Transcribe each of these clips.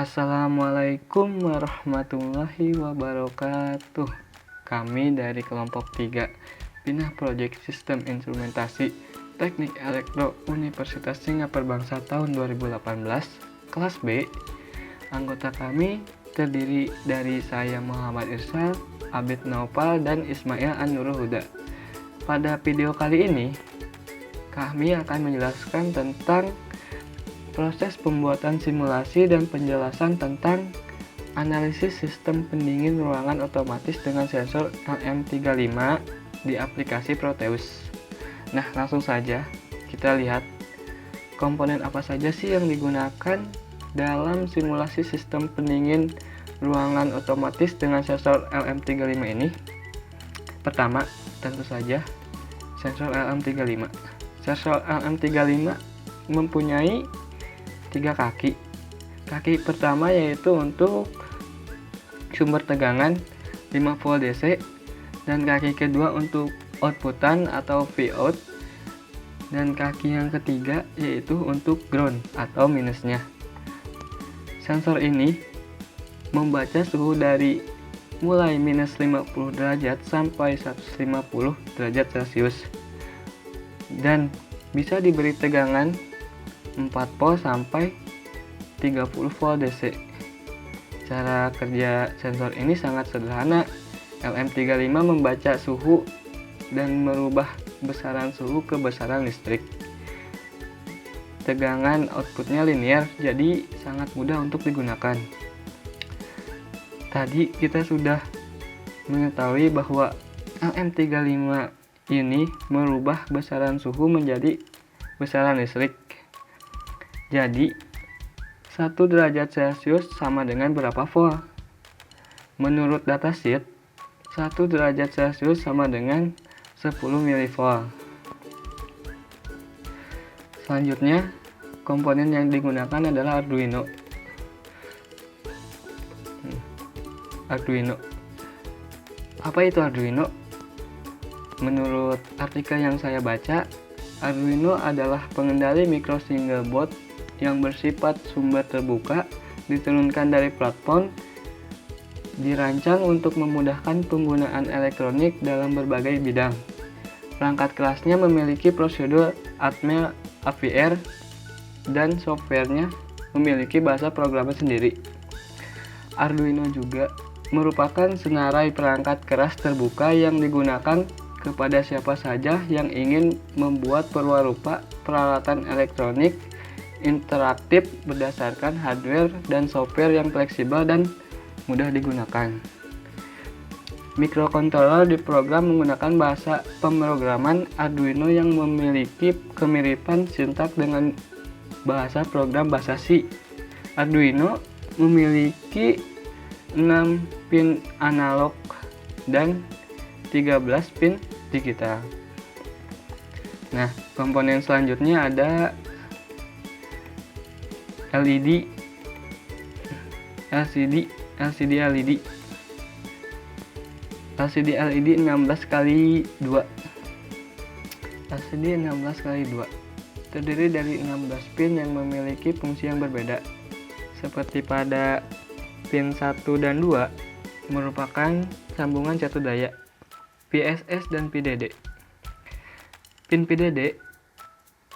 Assalamualaikum warahmatullahi wabarakatuh. Kami dari kelompok 3 Pinah Project Sistem Instrumentasi Teknik Elektro Universitas Singapura Bangsa tahun 2018 kelas B. Anggota kami terdiri dari saya Muhammad Irsal, Abid Naufal, dan Ismail An-Nurul Huda. Pada video kali ini kami akan menjelaskan tentang proses pembuatan simulasi dan penjelasan tentang analisis sistem pendingin ruangan otomatis dengan sensor LM35 di aplikasi Proteus. Nah, langsung saja kita lihat komponen apa saja sih yang digunakan dalam simulasi sistem pendingin ruangan otomatis dengan sensor LM35 ini. Pertama, tentu saja sensor LM35. Sensor LM35 mempunyai 3 kaki. Kaki pertama yaitu untuk sumber tegangan 5 volt DC, dan kaki kedua untuk outputan atau Vout, dan kaki yang ketiga yaitu untuk ground atau minusnya. Sensor ini membaca suhu dari mulai minus 50 derajat sampai 150 derajat Celcius, dan bisa diberi tegangan 4 volt sampai 30 volt DC. Cara kerja sensor ini sangat sederhana. LM35 membaca suhu dan merubah besaran suhu ke besaran listrik. Tegangan outputnya linear, jadi sangat mudah untuk digunakan. Tadi kita sudah mengetahui bahwa LM35 ini merubah besaran suhu menjadi besaran listrik. Jadi 1 derajat Celcius sama dengan berapa volt? Menurut datasheet, 1 derajat Celcius sama dengan 10 mV. Selanjutnya, komponen yang digunakan adalah Arduino. Apa itu Arduino? Menurut artikel yang saya baca, Arduino adalah pengendali micro single board yang bersifat sumber terbuka, diturunkan dari platform, dirancang untuk memudahkan penggunaan elektronik dalam berbagai bidang. Perangkat kelasnya memiliki prosedur Atmel AVR, dan softwarenya memiliki bahasa programmer sendiri. Arduino juga merupakan senarai perangkat keras terbuka yang digunakan kepada siapa saja yang ingin membuat perwarupa peralatan elektronik interaktif berdasarkan hardware dan software yang fleksibel dan mudah digunakan. Mikrokontroler diprogram menggunakan bahasa pemrograman Arduino yang memiliki kemiripan sintaks dengan bahasa program bahasa C. Arduino memiliki 6 pin analog dan 13 pin digital. Nah, komponen selanjutnya ada LED, LCD LED 16x2. LCD 16x2 terdiri dari 16 pin yang memiliki fungsi yang berbeda. Seperti pada pin 1 dan 2 merupakan sambungan catu daya, PSS dan PDD. Pin PDD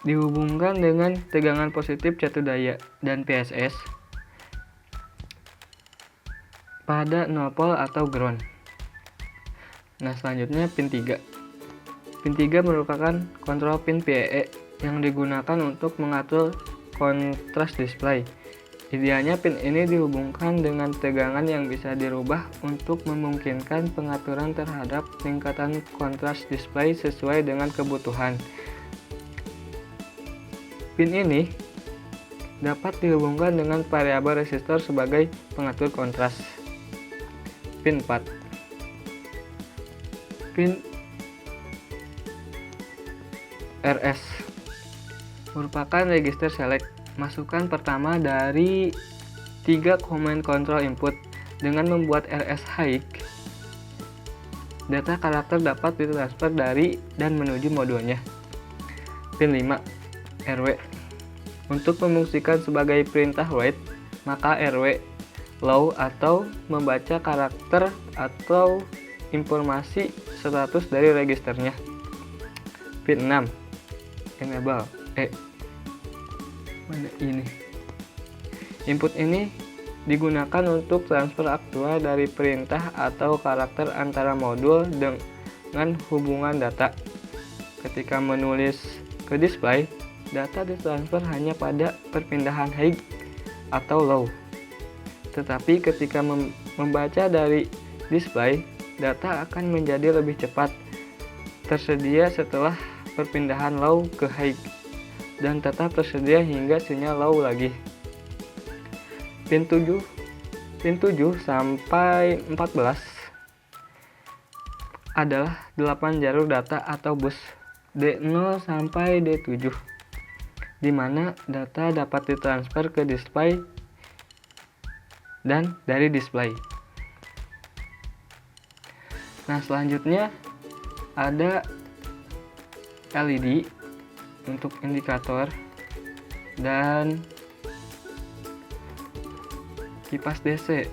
dihubungkan dengan tegangan positif catu daya, dan PSS pada 0 volt atau ground. Nah, selanjutnya pin 3. Pin 3 merupakan kontrol pin PEE yang digunakan untuk mengatur kontras display. Idealnya pin ini dihubungkan dengan tegangan yang bisa dirubah untuk memungkinkan pengaturan terhadap tingkatan kontras display sesuai dengan kebutuhan. Pin ini dapat dihubungkan dengan variabel resistor sebagai pengatur kontras. Pin 4. Pin RS merupakan register select, masukan pertama dari 3 command control input. Dengan membuat RS high, data karakter dapat ditransfer dari dan menuju modulnya. Pin 5 RW untuk memfungsikan sebagai perintah write maka RW low atau membaca karakter atau informasi status dari registernya. Pin 6 enable mana ini. Input ini digunakan untuk transfer aktual dari perintah atau karakter antara modul dengan hubungan data. Ketika menulis ke display, data ditransfer hanya pada perpindahan high atau low. Tetapi ketika membaca dari display, data akan menjadi lebih cepat tersedia setelah perpindahan low ke high dan tetap tersedia hingga sinyal low lagi. Pin 7 sampai 14 adalah 8 jalur data atau bus D0 sampai D7, di mana data dapat ditransfer ke display dan dari display. Nah, selanjutnya ada LED untuk indikator dan kipas DC.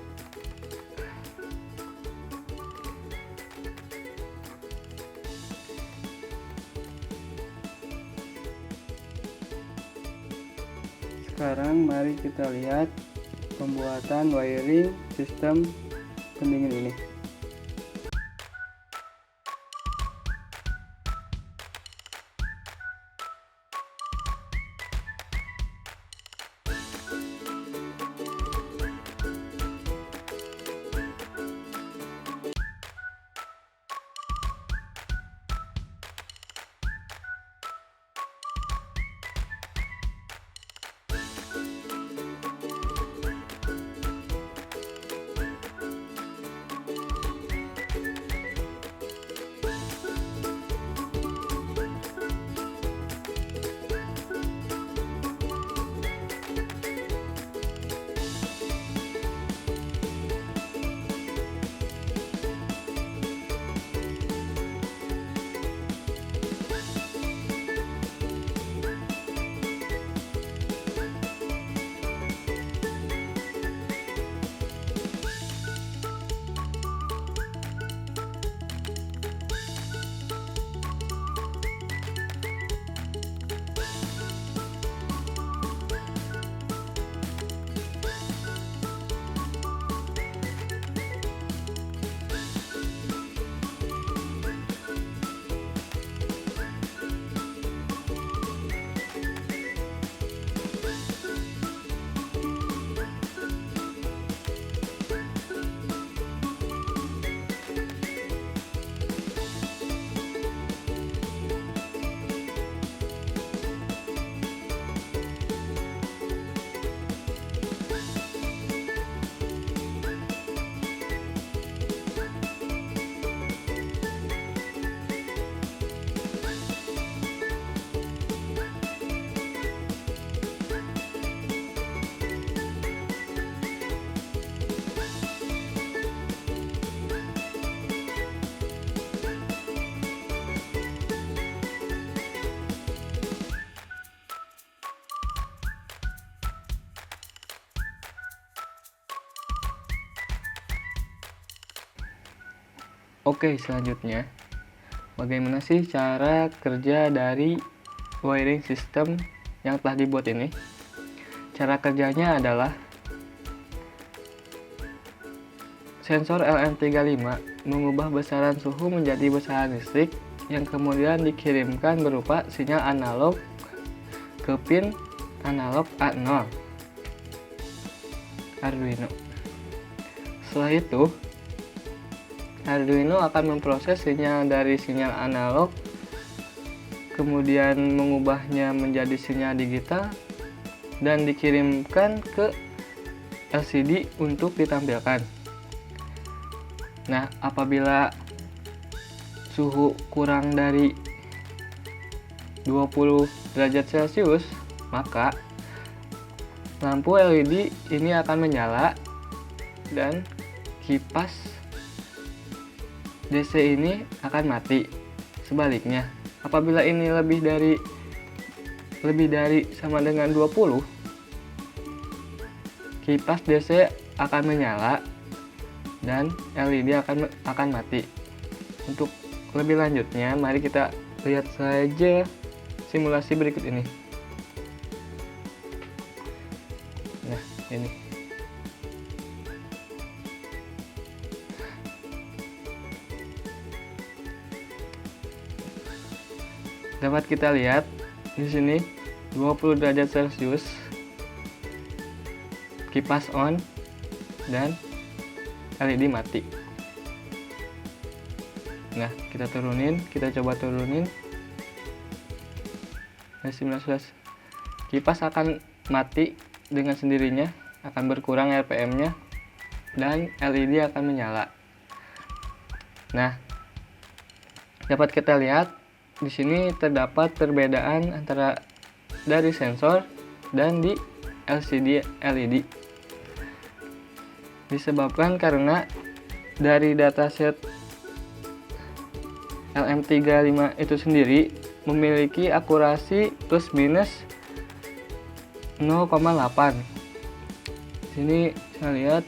Sekarang mari kita lihat pembuatan wiring sistem pendingin ini. Oke, selanjutnya bagaimana sih cara kerja dari wiring system yang telah dibuat ini? Cara kerjanya adalah sensor LM35 mengubah besaran suhu menjadi besaran listrik yang kemudian dikirimkan berupa sinyal analog ke pin analog A0 Arduino. Setelah itu, Arduino akan memproses sinyal dari sinyal analog, kemudian mengubahnya menjadi sinyal digital, dan dikirimkan ke LCD untuk ditampilkan. Nah, apabila suhu kurang dari 20 derajat Celcius, maka lampu LED ini akan menyala dan kipas DC ini akan mati. Sebaliknya, apabila ini lebih dari sama dengan 20, kipas DC akan menyala dan LED akan mati. Untuk lebih lanjutnya, mari kita lihat saja simulasi berikut ini. Nah, ini. Dapat kita lihat di sini 20 derajat Celcius, kipas on dan LED mati. Nah, kita coba turunin. Nah, 19, kipas akan mati dengan sendirinya, akan berkurang RPM-nya dan LED akan menyala. Nah, dapat kita lihat di sini terdapat perbedaan antara dari sensor dan di LCD LED. Disebabkan karena dari dataset LM35 itu sendiri memiliki akurasi plus minus 0,8. Sini saya lihat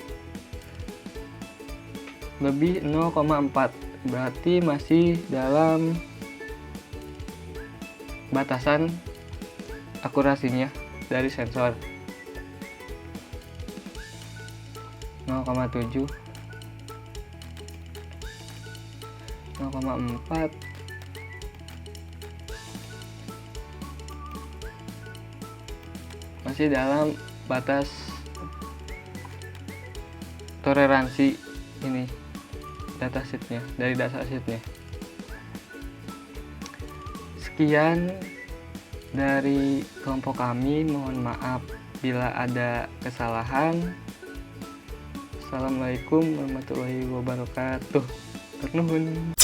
lebih 0,4, berarti masih dalam batasan akurasinya dari sensor. 0,7, 0,4, masih dalam batas toleransi ini dari datasheetnya. Sekian dari kelompok kami, mohon maaf bila ada kesalahan. Assalamualaikum warahmatullahi wabarakatuh. Nuhun.